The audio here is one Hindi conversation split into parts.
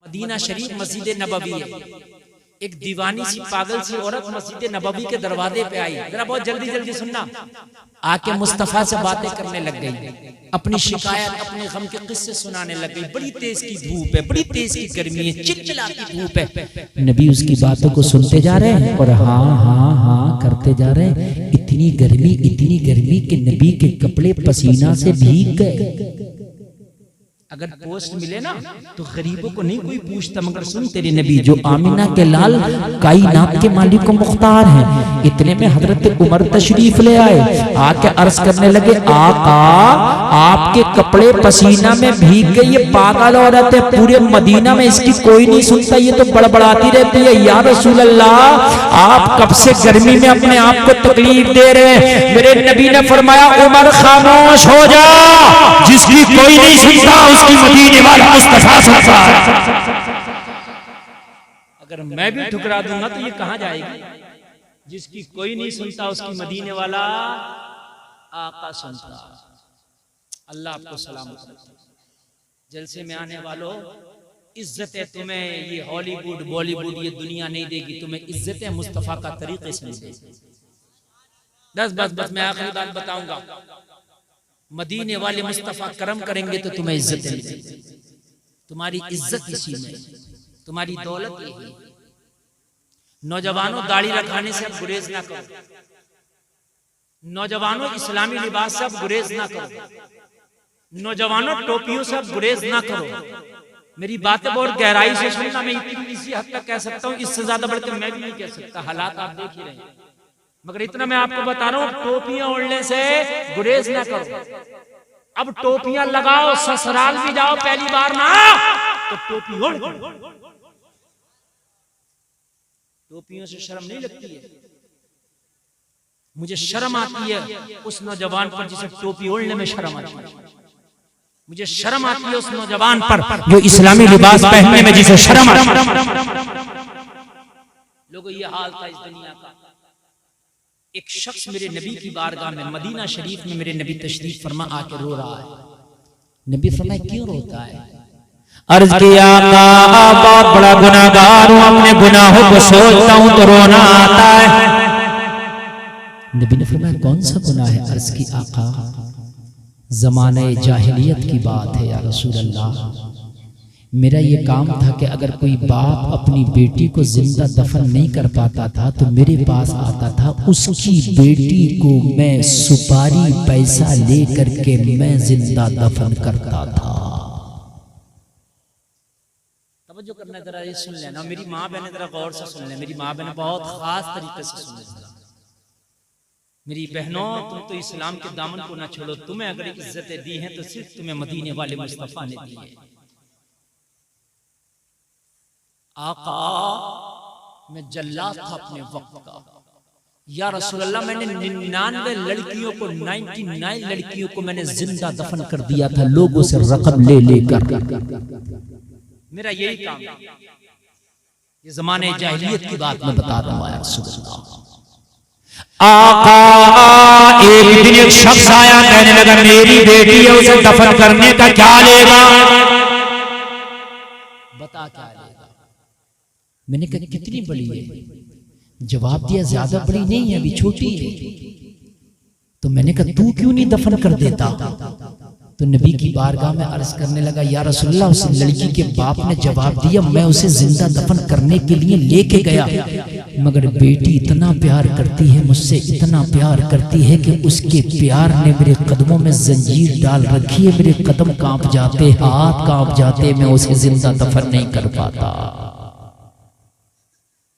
मदीना शरीफ मस्जिद नबवी है। एक दीवानी सी पागल सी औरत मस्जिद नबवी के दरवाजे पे आई। जरा बहुत जल्दी जल्दी सुनना। आके मुस्तफा से बातें करने लग गई, अपनी शिकायत अपने गम के किस्से सुनाने लग गई। बड़ी तेज की धूप है, बड़ी तेज की गर्मी है, चिलचिलाती धूप है। नबी उसकी बातों को सुनते जा रहे हैं और हाँ हाँ हाँ करते जा रहे हैं। इतनी गर्मी कि नबी के कपड़े पसीना से भीग गए। अगर पोस्ट मिले ना तो गरीबों को नहीं कोई पूछता, मगर सुन तेरे नबी जो आमिना के लाल कायनात के मालिक को मुख्तार है। इतने में हजरत उमर तशरीफ ले आए, आके अर्ज करने लगे आका आपके कपड़े पसीना में भीग गए। ये पागल औरत है, पूरे मदीना में इसकी कोई नहीं सुनता, ये तो बड़बड़ाती रहती है। या रसूल अल्लाह आप कब से गर्मी में अपने आप को तकलीफ दे रहे हैं। मेरे नबी ने फरमाया उमर खामोश हो जा, जिसकी कोई नहीं सुनता उसकी मदीने वाला मुस्तफा सुनता है। अगर मैं भी ठुकरा दूंगा तो ये कहां जाएगी। जिसकी कोई नहीं सुनता उसकी मदीने वाला आका सुनता। अल्लाह आपको सलामत रखे। जलसे में आने वालों, इज्जत है तुम्हें ये हॉलीवुड बॉलीवुड ये दुनिया नहीं देगी, तुम्हें इज्जत है मुस्तफा का तरीके से मिलेगी। बस मैं आखिरी बात बताऊंगा। मदीने वाले मुस्तफा करम करेंगे तो तुम्हें इज्जत मिलेगी। तुम्हारी इज्जत इसी में, तुम्हारी दौलत यही। नौजवानों दाढ़ी रखाने से अब गुरेज ना करो। नौजवानों इस्लामी लिबास से अब गुरेज ना करो। नौजवानों टोपियों से अब गुरेज ना करो। मेरी बातें बहुत गहराई से सुनना। मैं इसी हद तक कह सकता हूँ, इससे ज्यादा बढ़ के मैं भी नहीं कह सकता। हालात आप देख ही रहे हैं, मगर इतना मैं आपको बता रहा हूँ, टोपियां ओढ़ने से गुरेज ना करो। अब टोपियां लगाओ, ससुराल भी जाओ, पहली बार ना तो टोपी ओढ़। टोपियों से शर्म नहीं लगती है। मुझे शर्म आती है उस नौजवान पर जिसे टोपी ओढ़ने में शर्म आती है। मुझे शर्म आती है उस नौजवान पर जो इस्लामी लिबास पहनने में जिसे शर्म आती है। लोगों ये हाल था इस दुनिया का। एक शख्स मेरे नबी की बारगाह में मदीना शरीफ में मेरे नबी तशरीफ फरमा आके रो रहा है। नबी फरमाए क्यों रोता है? अर्ज किया बहुत बड़ा गुनाहगार हूं, अपने गुनाहों को सोचता हूं तो रोना आता है। नबी ने फरमाया कौन सा गुनाह है? अर्ज की आका ज़माने जाहिलियत की बात है या रसूल अल्लाह। मेरा ये काम था कि अगर कोई बाप अपनी बेटी को जिंदा दफन नहीं कर पाता था तो मेरे पास आता था, उसकी बेटी को मैं सुपारी पैसा ले करके मैं जिंदा दफन करता था। तवज्जो करना जरा, ये सुन लेना। मेरी माँ बहने जरा गौर से सुन ले। मेरी माँ बहने बहुत खास तरीके से सुन लेना। मेरी बहनों, तुम तो इस्लाम के दामन को ना छोड़ो। तुम्हें अगर इज्जतें दी हैं तो सिर्फ तुम्हें मदीने वाले मुस्तफा ने दी है। आका मैं जल्लाद था अपने वक्त का। या रसूल अल्लाह मैंने 99 लड़कियों को 99 लड़कियों को मैंने जिंदा दफन कर दिया था, लोगों से रकम ले लेकर। मेरा यही काम। ये ज़माने जाहिलियत की बात मैं बता रहा हूँ। या रसूल अल्लाह आका एक दिन एक शख्स आया, कहने लगा मेरी बेटी है, उसे दफन करने का क्या लेगा? बता क्या लेगा? मैंने कहा कितनी बड़ी है? जवाब दिया ज्यादा बड़ी नहीं है, अभी छोटी है। तो मैंने कहा तू क्यों नहीं दफन कर देता? तो नबी की बारगाह में अर्ज करने लगा या रसूलल्लाह उस लड़की के बाप ने जवाब दिया मैं उसे जिंदा दफन करने के लिए लेके गया, मगर बेटी इतना प्यार करती है मुझसे, इतना प्यार करती है कि उसके प्यार ने मेरे कदमों में जंजीर डाल रखी है। मेरे कदम कांप जाते, हाथ कांप जाते, मैं उसे जिंदा दफन नहीं कर पाता।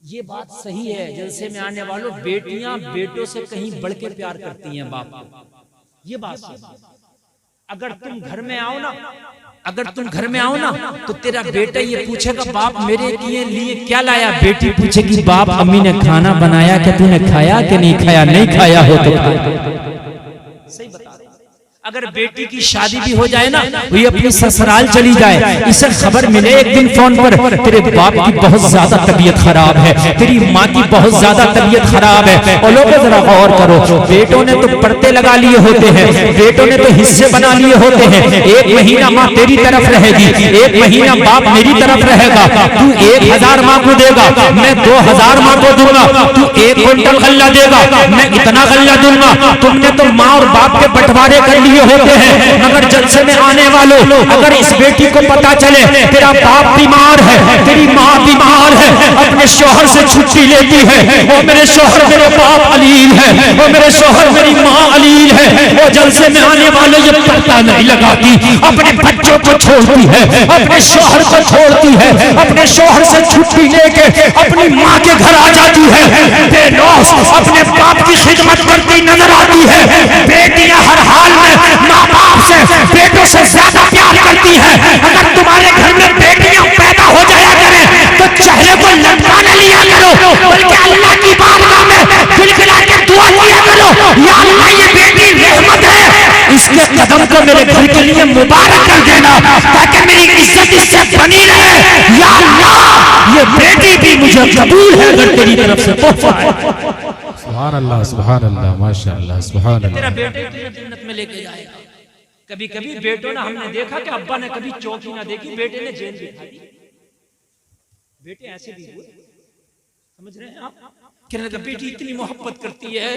ये बात सही है। जलसे में आने वालों, बेटियां बेटों से कहीं बढ़ के प्यार करती हैं बाप को। ये बात सही। अगर तुम घर में आओ ना, अगर तुम घर में आओ ना तो तेरा बेटा ये पूछेगा बाप मेरे लिए क्या लाया? बेटी पूछेगी बाप अम्मी ने खाना बनाया, क्या तूने खाया कि नहीं खाया? नहीं खाया हो तो सही बता रहे। अगर बेटी की शादी भी हो जाए ना, वो अपनी ससुराल चली जाए, इसे खबर मिले एक दिन फोन पर तेरे बाप की बहुत ज्यादा तबीयत खराब है, तेरी माँ की बहुत ज्यादा तबीयत खराब है, और लोगों जरा गौर करो, बेटों ने तो पर्दे लगा लिए होते हैं, बेटों ने तो हिस्से बना लिए होते हैं। एक महीना माँ तेरी तरफ रहेगी, एक महीना बाप मेरी तरफ रहेगा। तू 1000 माँ को देगा, मैं 2000 माँ को दूंगा। तू 1 क्विंटल गल्ला देगा, मैं इतना गल्ला दूंगा। तुमने तो माँ और बाप के बंटवारे कर लिए होते हैं, मगर जलसे में आने वालों, अगर इस बेटी को पता चले तेरा बाप बीमार है, तेरी माँ बीमार है, अपने शोहर से छुट्टी लेती है, वो मेरे शोहर मेरे बाप अलील है, वो मेरे शोहर मेरी माँ अलील है, वो जलसे में आने वाले ये पर्दा नहीं लगाती, अपने बच्चों को छोड़ती है, अपने शोहर को छोड़ती है, अपने शोहर से छुट्टी लेके अपनी माँ के घर आ जाती है, बेलौस अपने बाप की खिदमत करती नजर आती है। बेटियां हर हाल में माँ बाप से, बेटों से ज्यादा प्यार करती है। अगर तुम्हारे घर में बेटियां पैदा हो जाया करें तो चेहरे को लटका न लिया करो, बल्कि अल्लाह की बारगाह में खिलखिला के दुआ किया करो, या अल्लाह ये बेटी रहमत है, इसके कदम को मेरे घर के लिए मुबारक कर देना, ताकि मेरी इज्जत इससे बनी रहे। या अल्लाह ये बेटी भी मुझे कबूल है अगर तेरी तरफ से तोहफा है। सुभान अल्लाह, सुभान अल्लाह, माशाअल्लाह, सुभान अल्लाह। तेरा बेटे तुझे जन्नत में लेके जाएगा। कभी कभी बेटों ने, हमने देखा कि अब्बा ने कभी चौकी ना देखी, बेटे ने जेल दिखाई। बेटे ऐसे भी हुए, समझ रहे हैं आप? कहने लगा बेटी इतनी मोहब्बत करती है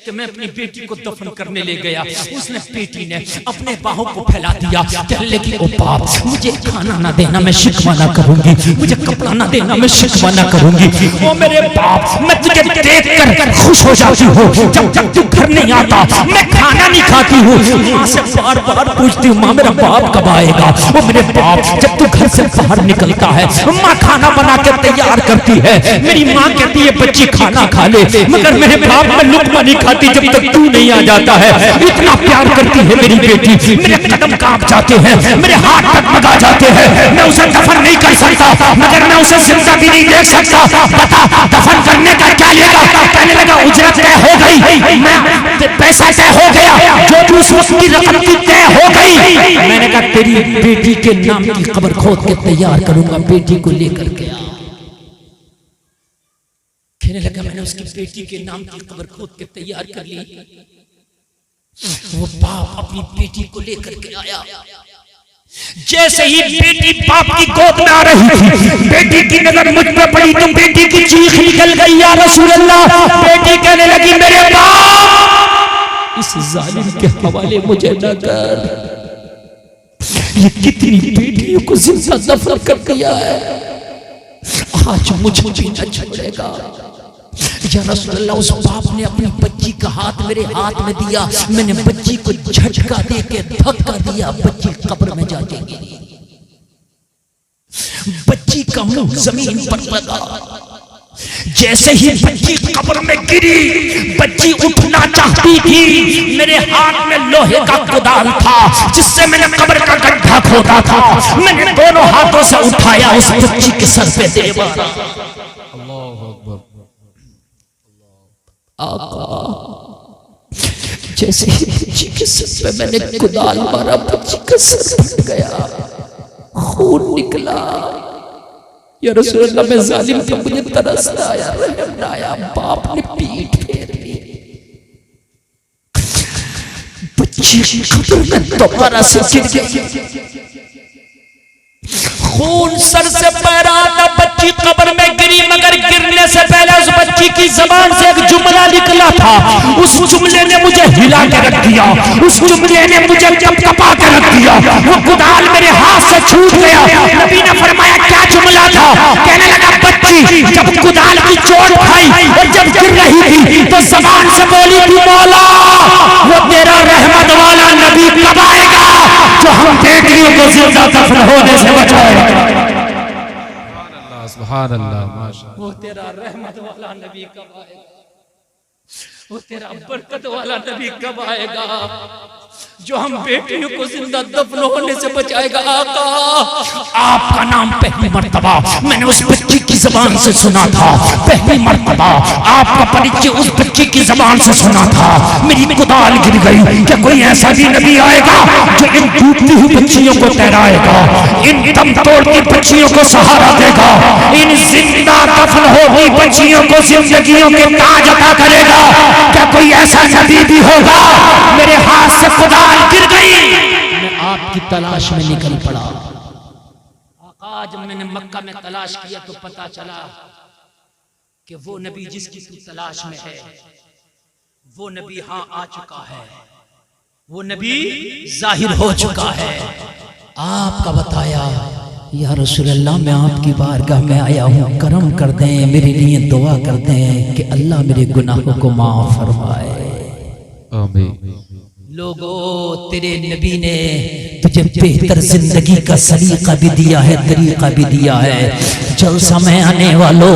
कि मैं अपनी बेटी को दफन करने ले गया। उसने बेटी ने अपने बाहों को फैला दिया, कहने लगी ओ बाप मुझे खाना ना देना मैं शिकवा ना करूंगी, मुझे कपड़ा ना देना मैं शिकवा ना करूंगी। ओ मेरे बाप मैं तुझे देख कर खुश हो जाती हूँ, जब जब तू घर नहीं आता मैं खाना नहीं खाती हूँ। माँ से बार बार पूछती हूँ माँ मेरा बाप कब आएगा। ओ मेरे बाप जब तू घर से बाहर निकलता है माँ खाना बना के तैयार करती है, मेरी माँ कहती है बच्ची खाना खा ले, मगर मेरे बाप में लुकमा नहीं खाती जब तक तू नहीं आ जाता है। इतना प्यार करती है मेरी बेटी, मेरे कदम कांप जाते हैं, मेरे हाथ डगमगा जाते हैं। मैं उसे दफन नहीं कर सकता, मगर मैं उसे जिंदा भी नहीं देख सकता। बता दफन करने का क्या लेगा? कहने लगा उजरत तय हो गई, मैं पैसा तय हो गया, जो भी उस वक्त की रकम की तय हो गई। मैंने कहा तेरी बेटी के नाम की कब्र खोद के तैयार करूंगा, बेटी को लेकर के आ। कहने लगा मैंने उसकी बेटी के नाम की कब्र खोद के तैयार कर ली। वो बाप अपनी बेटी को लेकर के आया, जैसे ही बेटी बाप की गोद में आ रही थी, बेटी की नजर मुझ पर पड़ी तो बेटी की चीख निकल गई या रसूल अल्लाह। बेटी कहने लगी मेरे बाप इस जालिम के हवाले मुझे न कर, ये कितनी बेटियों को जिंदा दफन कर दिया है, आज मुझे भी न छोड़ेगा। या रसूल अल्लाह उस बाप ने अपनी बच्ची का हाथ मेरे हाथ में दिया, मैंने बच्ची को झटका दे के धक्का दिया, बच्ची कब्र में जाके गिरी। बच्ची का मुंह जमीन पर लगा, जैसे ही बच्ची कब्र में गिरी बच्ची उठना चाहती थी, मेरे हाथ में लोहे का कुदाल था जिससे मैंने कब्र का गड्ढा खोदा था, मैंने दोनों हाथों से उठाया, उस बच्ची के सर पे दे मारा। आका जैसे ही बच्ची के सर पे मैंने कुदाल मारा, बच्ची का सर फट गया, खून निकला। या रसूल अल्लाह मैं जालिम था, मुझे तरस आया, रहम आया, बाप ने पीठ फेर ली। बच्ची कब्र में दोबारा से गिर गई, खून सर से बह रहा था, बच्ची कब्र में गिरी, मगर गिरने से पहले उस बच्ची की जबान से एक जुमला निकला था, उस जुमले ने मुझे हिला के रख दिया, उस जुमले ने मुझे कंपा के रख दिया। वो कुदाल मेरे हाथ से छूट गया। नबी ने फरमाया क्या जुमला था? कहने लगा बच्ची जब कुदाल की चोट खाई और जब गिर रही थी तो जबान से बोली थी मौला वो तेरा रहमत वाला नबी कब आएगा जो हम बेटियों को जिंदा दफन होने से बचाएगा। सुभान अल्लाह, माशाअल्लाह। वो तेरा रहमत वाला नबी कब आएगा, वो तेरा बरकत वाला नबी कब आएगा। जो हम बेटियों को जिंदा दफन होने से बचाएगा। आका, आपका नाम पहली मर्तबा मैंने उस बच्ची की जबान से सुना था, पहली मर्तबा आपका परिचय उस बच्ची की जबान से सुना था। मेरी कुदाल गिर गई। क्या कोई ऐसा भी नबी आएगा जो इन डूबती हुई बच्चियों को तैराएगा, इन दम तोड़ती बच्चियों को सहारा देगा, इन जिंदा दफन होगी बच्चियों को जिंदगियों के ताज अता करेगा? क्या कोई ऐसा नबी भी होगा? मेरे हाथ से कुदाल गिर गई, मैं आपकी तलाश में निकल पड़ा। आका, जब मैंने मक्का में तलाश किया तो पता चला कि वो नबी जिसकी तू तलाश में है, वो नबी हां आ चुका है, वो नबी जाहिर हो चुका है। आपका बताया, या रसूल अल्लाह, मैं आपकी बारगाह में आया हूँ, करम कर दें, मेरे लिए दुआ कर दें कि अल्लाह मेरे गुनाहों को माफ फरमाए। आमीन। लोगो, तेरे नबी ने तुझे बेहतर जिंदगी का सलीका भी दिया है, तरीका भी दिया है। जल्द समय आने वालों,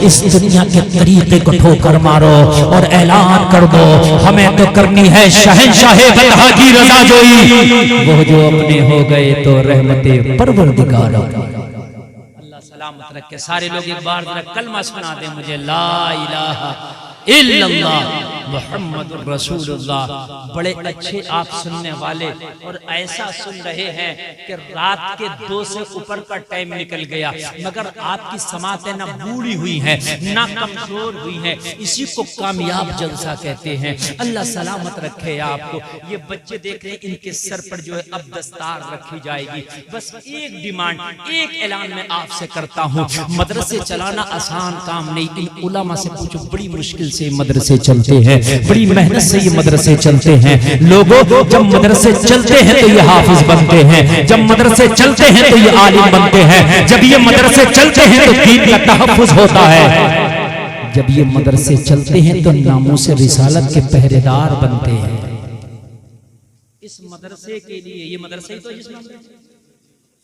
इस दुनिया के तरीके को ठोकर मारो और ऐलान कर दो, हमें तो करनी है शहंशाहे बतहा की रज़ा जोई। वो जो अपने हो गए तो रहमते परवरदिगार। अल्लाह सलामत रखे। सारे लोग एक बार जरा कलमा सुना दें मुझे, ला इलाहा इल्लल्लाह मुहम्मदुर रसूलुल्लाह। बड़े अच्छे आप सुनने वाले, और ऐसा सुन रहे हैं कि रात के 2 से ऊपर का टाइम निकल गया, मगर आपकी समातें ना बूढ़ी हुई हैं ना कमजोर हुई हैं। इसी को कामयाब जलसा कहते हैं। अल्लाह सलामत रखे आपको। ये बच्चे देख रहे हैं, इनके सर पर जो है अब दस्तार रखी जाएगी। बस एक डिमांड, एक ऐलान मैं आपसे करता हूँ, मदरसे चलाना आसान काम नहीं। इन उलमा से पूछो, बड़ी मुश्किल से मदरसे चलते हैं, बड़ी मेहनत से ये मदरसे चलते हैं। लोगों, जब मदरसे चलते हैं तो ये हाफिज बनते हैं, जब मदरसे चलते हैं तो ये आलिम बनते हैं, जब ये मदरसे चलते हैं तो दीन का तहफ्फुज होता है, जब ये मदरसे चलते हैं तो नामूस रिसालत के पहरेदार बनते हैं। इस मदरसे के लिए, ये मदरसे ही तो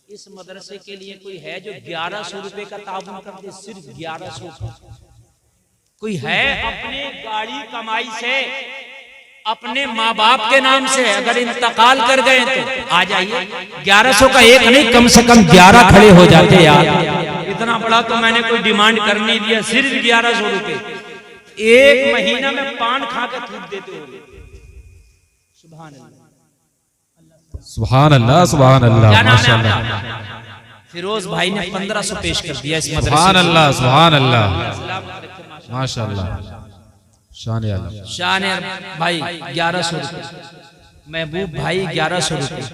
इस मदरसे के लिए कोई है जो 1100 रुपए का ताउन कर दे? सिर्फ 1100। कोई है अपने गाड़ी कमाई से, अपने माँ बाप के नाम से अगर इंतकाल कर गए तो आ जाइए। 1100 का एक नहीं, कम से कम 11 खड़े हो जाते यार। इतना बड़ा तो मैंने कोई डिमांड कर नहीं दिया, सिर्फ 1100 रुपए। एक महीना में पान खा के थूक देते हो। सुभान अल्लाह, सुभान अल्लाह, सुभान अल्लाह, माशाअल्लाह। फिरोज भाई ने 1500 पेश कर दिया इस मदरसे। सुभान अल्लाह, सुभान अल्लाह, माशाअल्लाह। शान भाई 1100 रुपए, महबूब भाई 1100 रुपए।